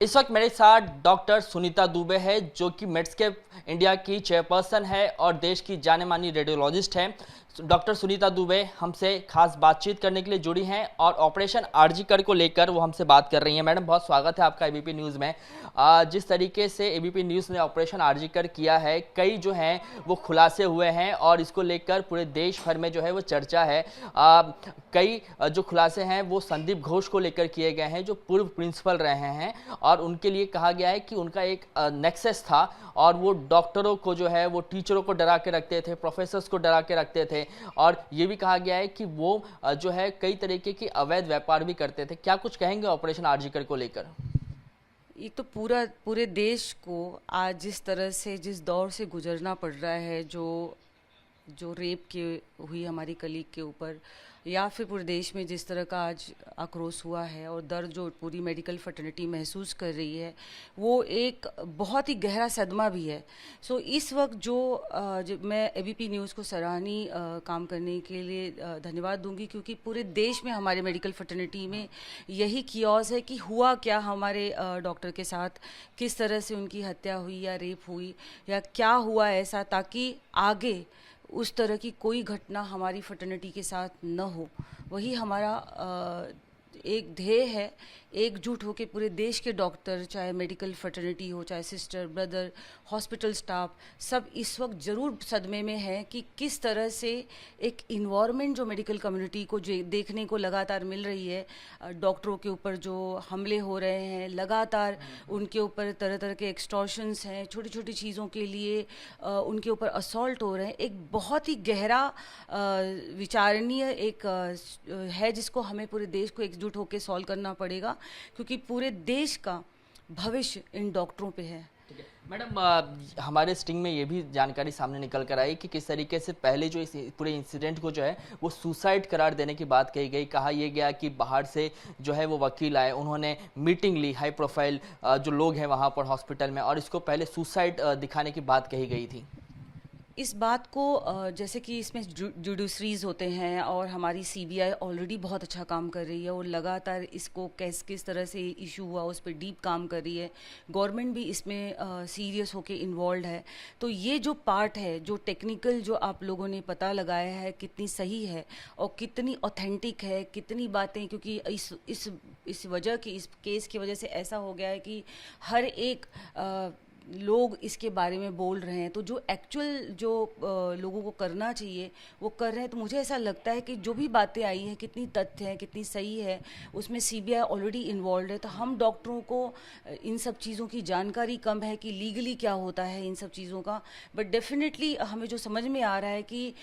इस वक्त मेरे साथ डॉक्टर सुनीता दुबे है जो कि मेड्सकेप इंडिया की चेयरपर्सन है और देश की जाने मानी रेडियोलॉजिस्ट है। डॉक्टर सुनीता दुबे हमसे खास बातचीत करने के लिए जुड़ी हैं और ऑपरेशन आरजीकर को लेकर वो हमसे बात कर रही हैं। मैडम, बहुत स्वागत है आपका एबीपी न्यूज़ में। जिस तरीके से एबीपी न्यूज़ ने ऑपरेशन आरजीकर किया है, कई जो हैं वो खुलासे हुए हैं और इसको लेकर पूरे देश भर में जो है वो चर्चा है। कई जो खुलासे हैं वो संदीप घोष को लेकर किए गए हैं जो पूर्व प्रिंसिपल रहे हैं और उनके लिए कहा गया है कि उनका एक नेक्सस था और वो डॉक्टरों को जो है वो टीचरों को डरा के रखते थे, प्रोफेसर्स को डरा के रखते थे और ये भी कहा गया है कि वो जो है कई तरीके की अवैध व्यापार भी करते थे। क्या कुछ कहेंगे ऑपरेशन आरजीकर को लेकर? एक तो पूरे देश को आज जिस तरह से जिस दौर से गुजरना पड़ रहा है, जो जो रेप के हुई हमारी कलीग के ऊपर, या फिर पूरे देश में जिस तरह का आज आक्रोश हुआ है और दर्द जो पूरी मेडिकल फर्टिलिटी महसूस कर रही है, वो एक बहुत ही गहरा सदमा भी है। इस वक्त मैं एबीपी न्यूज़ को सराहनीय काम करने के लिए धन्यवाद दूंगी, क्योंकि पूरे देश में हमारे मेडिकल फर्टिलिटी में यही कियोस है कि हुआ क्या हमारे डॉक्टर के साथ, किस तरह से उनकी हत्या हुई या रेप हुई या क्या हुआ ऐसा, ताकि आगे उस तरह की कोई घटना हमारी फर्टिलिटी के साथ न हो। वही हमारा एक ध्येय है। एकजुट होकर पूरे देश के डॉक्टर, चाहे मेडिकल फर्टिलिटी हो, चाहे सिस्टर, ब्रदर, हॉस्पिटल स्टाफ, सब इस वक्त ज़रूर सदमे में है कि किस तरह से एक इन्वायरमेंट जो मेडिकल कम्युनिटी को देखने को लगातार मिल रही है। डॉक्टरों के ऊपर जो हमले हो रहे हैं, लगातार उनके ऊपर तरह तरह के एक्सटॉर्शंस हैं, छोटी छोटी चीज़ों के लिए उनके ऊपर असॉल्ट हो रहे हैं। एक बहुत ही गहरा विचारणीय एक है, जिसको हमें पूरे देश को एकजुट होकर सॉल्व करना पड़ेगा, क्योंकि पूरे देश का भविष्य इन डॉक्टरों पे है। ठीक है मैडम, हमारे स्टिंग में ये भी जानकारी सामने निकल कर आई कि किस तरीके से पहले जो इस पूरे इंसिडेंट को जो है वो सुसाइड करार देने की बात कही गई। कहा यह गया कि बाहर से जो है वो वकील आए, उन्होंने मीटिंग ली हाई प्रोफाइल जो लोग हैं वहाँ पर हॉस्पिटल में, और इसको पहले सुसाइड दिखाने की बात कही गई थी। इस बात को जैसे कि इसमें जुडिशरीज होते हैं और हमारी सीबीआई ऑलरेडी बहुत अच्छा काम कर रही है और लगातार इसको किस तरह से इशू हुआ उस पर डीप काम कर रही है। गवर्नमेंट भी इसमें सीरियस होके इन्वॉल्व है। तो ये जो पार्ट है, जो टेक्निकल जो आप लोगों ने पता लगाया है, कितनी सही है और कितनी ऑथेंटिक है, कितनी बातें, क्योंकि इस वजह की, इस केस की वजह से ऐसा हो गया है कि हर एक लोग इसके बारे में बोल रहे हैं। तो जो एक्चुअल जो लोगों को करना चाहिए वो कर रहे हैं। तो मुझे ऐसा लगता है कि जो भी बातें आई हैं, कितनी तथ्य हैं, कितनी सही है, उसमें सीबीआई ऑलरेडी इन्वॉल्व है। तो हम डॉक्टरों को इन सब चीज़ों की जानकारी कम है कि लीगली क्या होता है इन सब चीज़ों का, बट डेफिनेटली हमें जो समझ में आ रहा है कि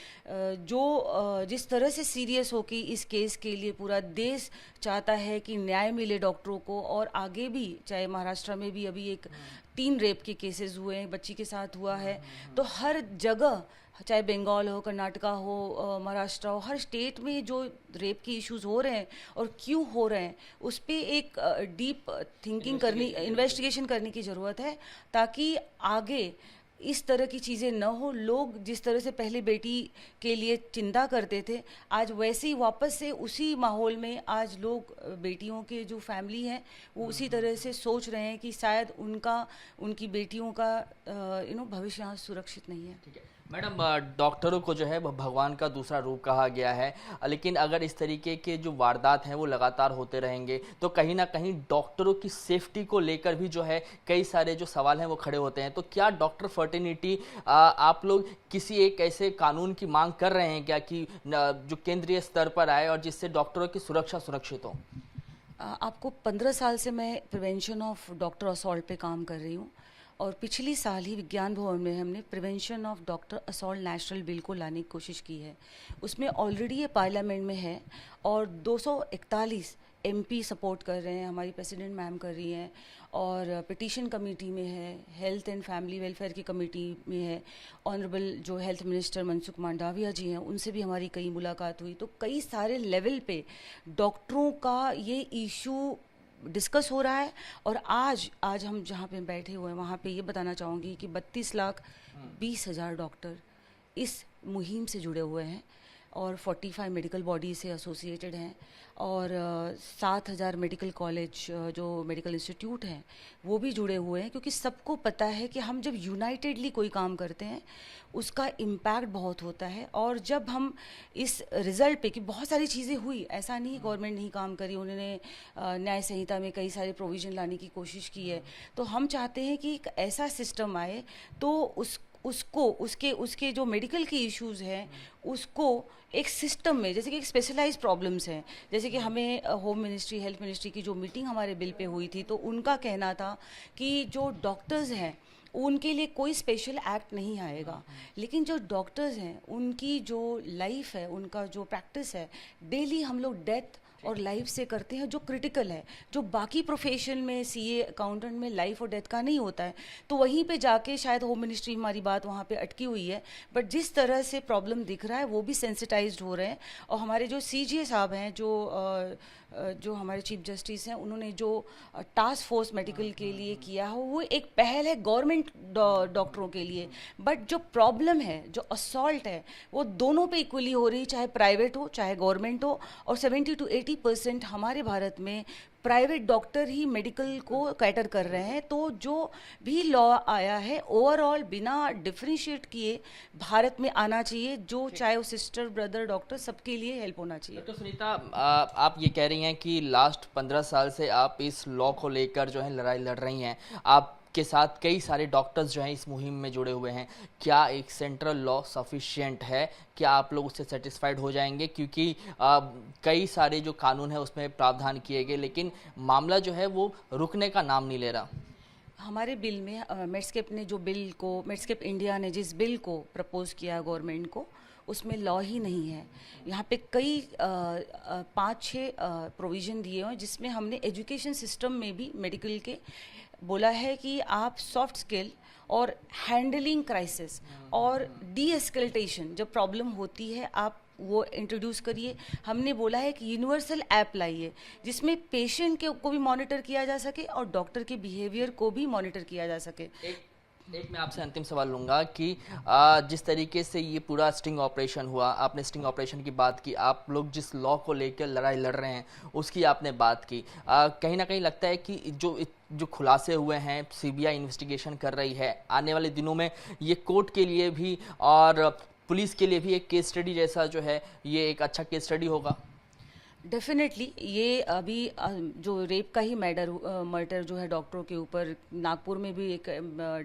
जिस तरह से सीरियस हो कि इस केस के लिए पूरा देश चाहता है कि न्याय मिले डॉक्टरों को, और आगे भी, चाहे महाराष्ट्र में भी अभी 3 रेप के केसेस हुए हैं, बच्ची के साथ हुआ है। तो हर जगह, चाहे बंगाल हो, कर्नाटका हो, महाराष्ट्र हो, हर स्टेट में जो रेप के इश्यूज हो रहे हैं और क्यों हो रहे हैं, उस पर एक डीप थिंकिंग करनी, इन्वेस्टिगेशन करने की ज़रूरत है, ताकि आगे इस तरह की चीज़ें न हो। लोग जिस तरह से पहले बेटी के लिए चिंता करते थे, आज वैसे ही वापस से उसी माहौल में आज लोग, बेटियों के जो फैमिली हैं वो उसी तरह से सोच रहे हैं कि शायद उनकी बेटियों का भविष्य यहाँ सुरक्षित नहीं है। ठीक है मैडम, डॉक्टरों को जो है वो भगवान का दूसरा रूप कहा गया है, लेकिन अगर इस तरीके के जो वारदात हैं वो लगातार होते रहेंगे तो कहीं ना कहीं डॉक्टरों की सेफ्टी को लेकर भी जो है कई सारे जो सवाल हैं वो खड़े होते हैं। तो क्या डॉक्टर फर्टिनिटी, आप लोग किसी एक ऐसे कानून की मांग कर रहे हैं क्या कि जो केंद्रीय स्तर पर आए और जिससे डॉक्टरों की सुरक्षा सुरक्षित हो? आपको 15 साल से मैं प्रिवेंशन ऑफ डॉक्टर असॉल्ट पे काम कर रही हूँ, और पिछली साल ही विज्ञान भवन में हमने prevention of doctor assault national bill को लाने की कोशिश की है। उसमें ऑलरेडी ये पार्लियामेंट में है और 241 एमपी सपोर्ट कर रहे हैं, हमारी प्रेसिडेंट मैम कर रही हैं, और पिटीशन कमेटी में है, हेल्थ एंड फैमिली वेलफेयर की कमेटी में है। ऑनरेबल जो हेल्थ मिनिस्टर मनसुख मांडविया जी हैं, उनसे भी हमारी कई मुलाकात हुई। तो कई सारे लेवल पे डॉक्टरों का ये इशू डिस्कस हो रहा है। और आज हम जहाँ पे बैठे हुए हैं वहाँ पे ये बताना चाहूँगी कि 32 लाख 20 हज़ार डॉक्टर इस मुहिम से जुड़े हुए हैं। और 45 मेडिकल बॉडी से एसोसिएटेड हैं और 7,000 मेडिकल कॉलेज जो मेडिकल इंस्टीट्यूट हैं वो भी जुड़े हुए हैं, क्योंकि सबको पता है कि हम जब यूनाइटेडली कोई काम करते हैं उसका इम्पैक्ट बहुत होता है। और जब हम इस रिज़ल्ट पे, कि बहुत सारी चीज़ें हुई, ऐसा नहीं गवर्नमेंट नहीं काम करी, उन्होंने न्याय संहिता में कई सारे प्रोविज़न लाने की कोशिश की है, तो हम चाहते हैं कि एक ऐसा सिस्टम आए तो उसको उसके जो मेडिकल के इश्यूज़ हैं उसको एक सिस्टम में, जैसे कि एक स्पेशलाइज्ड प्रॉब्लम्स हैं, जैसे कि हमें होम मिनिस्ट्री, हेल्थ मिनिस्ट्री की जो मीटिंग हमारे बिल पे हुई थी तो उनका कहना था कि जो डॉक्टर्स हैं उनके लिए कोई स्पेशल एक्ट नहीं आएगा, लेकिन जो डॉक्टर्स हैं उनकी जो लाइफ है, उनका जो प्रैक्टिस है, डेली हम लोग डेथ और लाइफ से करते हैं जो क्रिटिकल है, जो बाकी प्रोफेशन में सीए अकाउंटेंट में लाइफ और डेथ का नहीं होता है। तो वहीं पे जाके शायद होम मिनिस्ट्री हमारी बात वहाँ पे अटकी हुई है, बट जिस तरह से प्रॉब्लम दिख रहा है वो भी सेंसिटाइज्ड हो रहे हैं। और हमारे जो सीजीए साहब हैं, जो हमारे चीफ जस्टिस हैं, उन्होंने जो टास्क फोर्स मेडिकल के लिए किया हो वो एक पहल है गवर्नमेंट डॉक्टरों के लिए, बट जो प्रॉब्लम है, जो असॉल्ट है, वो दोनों पे इक्वली हो रही, चाहे प्राइवेट हो चाहे गवर्नमेंट हो। और 70 to 80% हमारे भारत में प्राइवेट डॉक्टर ही मेडिकल को कैटर कर रहे हैं। तो जो भी लॉ आया है ओवरऑल बिना डिफरेंशिएट किए भारत में आना चाहिए, जो चाहे वो सिस्टर ब्रदर डॉक्टर सबके लिए हेल्प होना चाहिए। तो सुनीता, आप ये कह रही हैं कि लास्ट 15 साल से आप इस लॉ को लेकर जो है लड़ाई लड़ रही हैं, आपके साथ कई सारे डॉक्टर्स जो हैं इस मुहिम में जुड़े हुए हैं। क्या एक सेंट्रल लॉ सफिशिएंट है? क्या आप लोग उससे सेटिस्फाइड हो जाएंगे? क्योंकि कई सारे जो कानून है उसमें प्रावधान किए गए, लेकिन मामला जो है वो रुकने का नाम नहीं ले रहा। हमारे बिल में मेडस्केप ने जो बिल को, मेडस्केप इंडिया ने जिस बिल को प्रपोज किया गवर्नमेंट को, उसमें लॉ ही नहीं है। यहाँ पे कई 5-6 प्रोविज़न दिए हुए हैं, जिसमें हमने एजुकेशन सिस्टम में भी मेडिकल के बोला है कि आप सॉफ्ट स्किल और हैंडलिंग क्राइसिस और डी एस्केलेशन, जब प्रॉब्लम होती है आप वो इंट्रोड्यूस करिए। हमने बोला है कि यूनिवर्सल ऐप लाइए जिसमें पेशेंट को भी मॉनिटर किया जा सके और डॉक्टर के बिहेवियर को भी मॉनिटर किया जा सके। एक मैं आपसे अंतिम सवाल लूँगा कि जिस तरीके से ये पूरा स्टिंग ऑपरेशन हुआ, आपने स्टिंग ऑपरेशन की बात की, आप लोग जिस लॉ को लेकर लड़ाई लड़ रहे हैं उसकी आपने बात की, कहीं ना कहीं लगता है कि जो खुलासे हुए हैं, सीबीआई इन्वेस्टिगेशन कर रही है, आने वाले दिनों में ये कोर्ट के लिए भी और पुलिस के लिए भी एक केस स्टडी जैसा जो है ये एक अच्छा केस स्टडी होगा? डेफिनेटली ये अभी जो रेप का ही मर्डर जो है डॉक्टरों के ऊपर, नागपुर में भी एक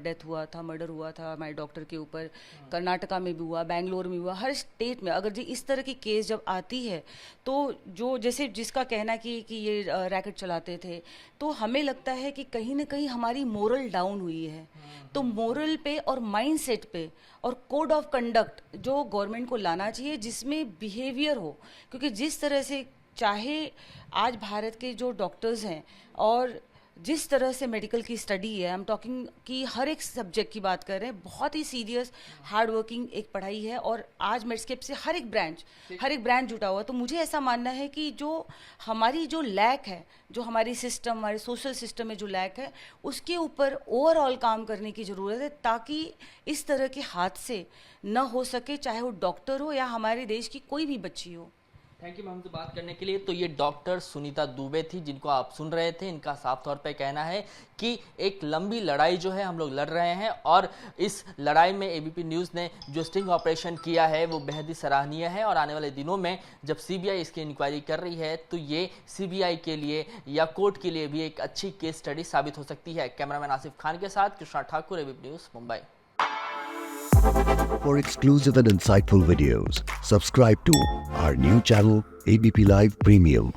डेथ हुआ था, मर्डर हुआ था हमारे डॉक्टर के ऊपर, कर्नाटका में भी हुआ, बेंगलोर में हुआ, हर स्टेट में अगर इस तरह की केस जब आती है तो जो जैसे जिसका कहना कि ये रैकेट चलाते थे, तो हमें लगता है कि कहीं ना कहीं हमारी मोरल डाउन हुई है। तो मोरल पे और माइंडसेट पे और कोड ऑफ कंडक्ट जो गवर्नमेंट को लाना चाहिए जिसमें बिहेवियर हो, क्योंकि जिस तरह से चाहे आज भारत के जो डॉक्टर्स हैं और जिस तरह से मेडिकल की स्टडी है, आई एम टॉकिंग कि हर एक सब्जेक्ट की बात कर रहे हैं, बहुत ही सीरियस हार्ड वर्किंग एक पढ़ाई है और आज मेडस्केप से हर एक ब्रांच जुटा हुआ। तो मुझे ऐसा मानना है कि जो हमारी जो लैक है, जो हमारी सिस्टम, हमारे सोशल सिस्टम में जो लैक है, उसके ऊपर ओवरऑल काम करने की ज़रूरत है ताकि इस तरह के हादसे न हो सके, चाहे वो डॉक्टर हो या हमारे देश की कोई भी बच्ची हो। थैंक यू मैम हमसे बात करने के लिए। तो ये डॉक्टर सुनीता दुबे थी जिनको आप सुन रहे थे। इनका साफ तौर पे कहना है कि एक लंबी लड़ाई जो है हम लोग लड़ रहे हैं और इस लड़ाई में एबीपी न्यूज़ ने जो स्टिंग ऑपरेशन किया है वो बेहद ही सराहनीय है और आने वाले दिनों में जब सीबीआई इसकी इंक्वायरी कर रही है तो ये सीबीआई के लिए या कोर्ट के लिए भी एक अच्छी केस स्टडी साबित हो सकती है। कैमरामैन आसिफ खान के साथ Krishna Thakur, ABP news, Mumbai. For exclusive and insightful videos, subscribe to our new channel ABP Live Premium.